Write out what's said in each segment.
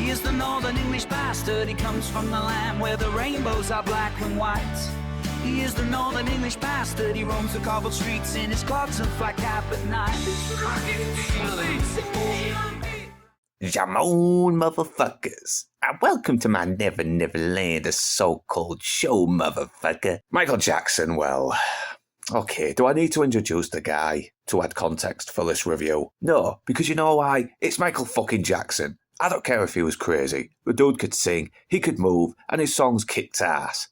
He is the northern English bastard. He comes from the land where the rainbows are black and white. He is the northern English bastard. He roams the cobbled streets in his clogs and flat cap at night. Jamon, motherfuckers, and welcome to my Never Never Land, a so-called show, motherfucker. Michael Jackson, well, okay, do I need to introduce the guy to add context for this review? No, because you know why? It's Michael fucking Jackson. I don't care if he was crazy. The dude could sing, he could move, and his songs kicked ass.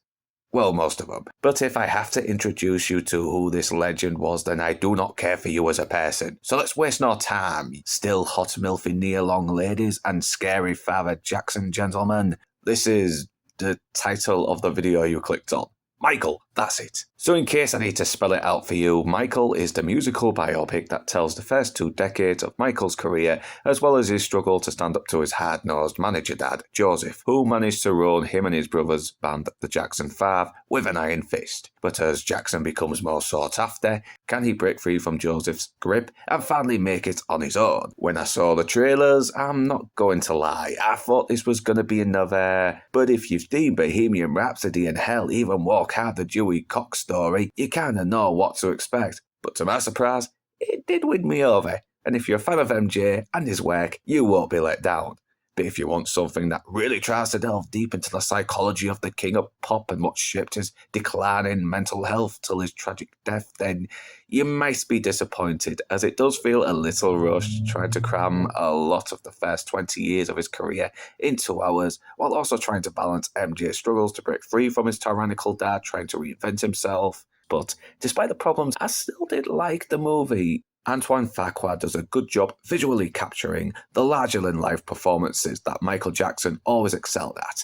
Well, most of them. But if I have to introduce you to who this legend was, then I do not care for you as a person. So let's waste no time. Still hot milfy near-long ladies and scary Father Jackson gentlemen. This is the title of the video you clicked on. Michael, that's it. So in case I need to spell it out for you, Michael is the musical biopic that tells the first 2 decades of Michael's career, as well as his struggle to stand up to his hard-nosed manager dad, Joseph, who managed to run him and his brother's band, the Jackson 5, with an iron fist. But as Jackson becomes more sought after, can he break free from Joseph's grip and finally make it on his own? When I saw the trailers, I'm not going to lie, I thought this was going to be another "but if you've seen Bohemian Rhapsody and hell, even Walk Hard the Dewey Cox story, you kinda know what to expect." But to my surprise, it did win me over. And if you're a fan of MJ and his work, you won't be let down. But if you want something that really tries to delve deep into the psychology of the king of pop and what shaped his declining mental health till his tragic death, then you might be disappointed, as it does feel a little rushed, trying to cram a lot of the first 20 years of his career into hours, while also trying to balance MJ's struggles to break free from his tyrannical dad, trying to reinvent himself. But despite the problems, I still did like the movie. Antoine Fuqua does a good job visually capturing the larger-than-life performances that Michael Jackson always excelled at.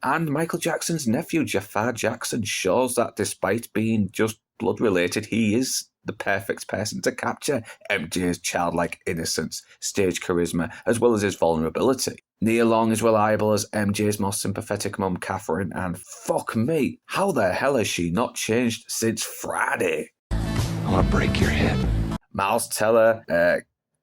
And Michael Jackson's nephew, Jafar Jackson, shows that despite being just blood-related, he is the perfect person to capture MJ's childlike innocence, stage charisma, as well as his vulnerability. Nia Long is reliable as MJ's most sympathetic mum, Catherine, and fuck me, how the hell has she not changed since Friday? I want to break your head. Miles Teller,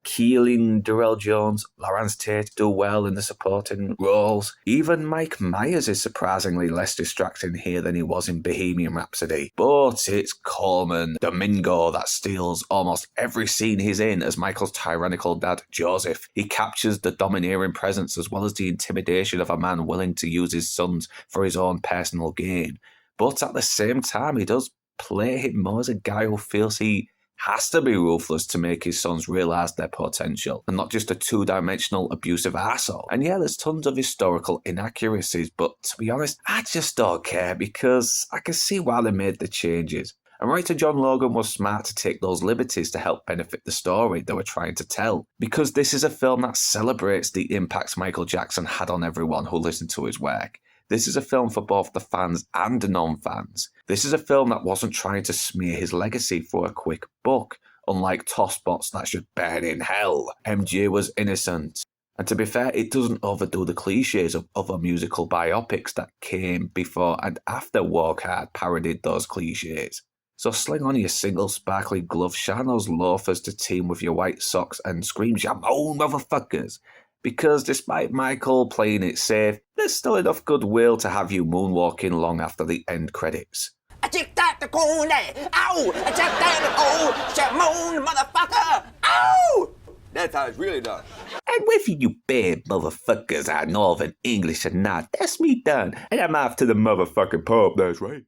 Keelan Durrell Jones, Lawrence Tate do well in the supporting roles. Even Mike Myers is surprisingly less distracting here than he was in Bohemian Rhapsody. But it's Coleman Domingo that steals almost every scene he's in as Michael's tyrannical dad, Joseph. He captures the domineering presence as well as the intimidation of a man willing to use his sons for his own personal gain. But at the same time, he does play him more as a guy who feels he has to be ruthless to make his sons realise their potential, and not just a 2-dimensional abusive arsehole. And yeah, there's tons of historical inaccuracies, but to be honest, I just don't care because I can see why they made the changes. And writer John Logan was smart to take those liberties to help benefit the story they were trying to tell, because this is a film that celebrates the impact Michael Jackson had on everyone who listened to his work. This is a film for both the fans and non-fans. This is a film that wasn't trying to smear his legacy for a quick buck, unlike tosspots that should burn in hell. MJ was innocent. And to be fair, it doesn't overdo the cliches of other musical biopics that came before and after Walk Hard parodied those cliches. So sling on your single sparkly gloves, shine those loafers to team with your white socks and scream "Jamon, motherfuckers!" Because despite Michael playing it safe, there's still enough goodwill to have you moonwalking long after the end credits. Ow! Jamon, motherfucker! Ow! That's how it's really done. And with you bad motherfuckers are Northern English or not, that's me done. And I'm off to the motherfucking pub, that's right.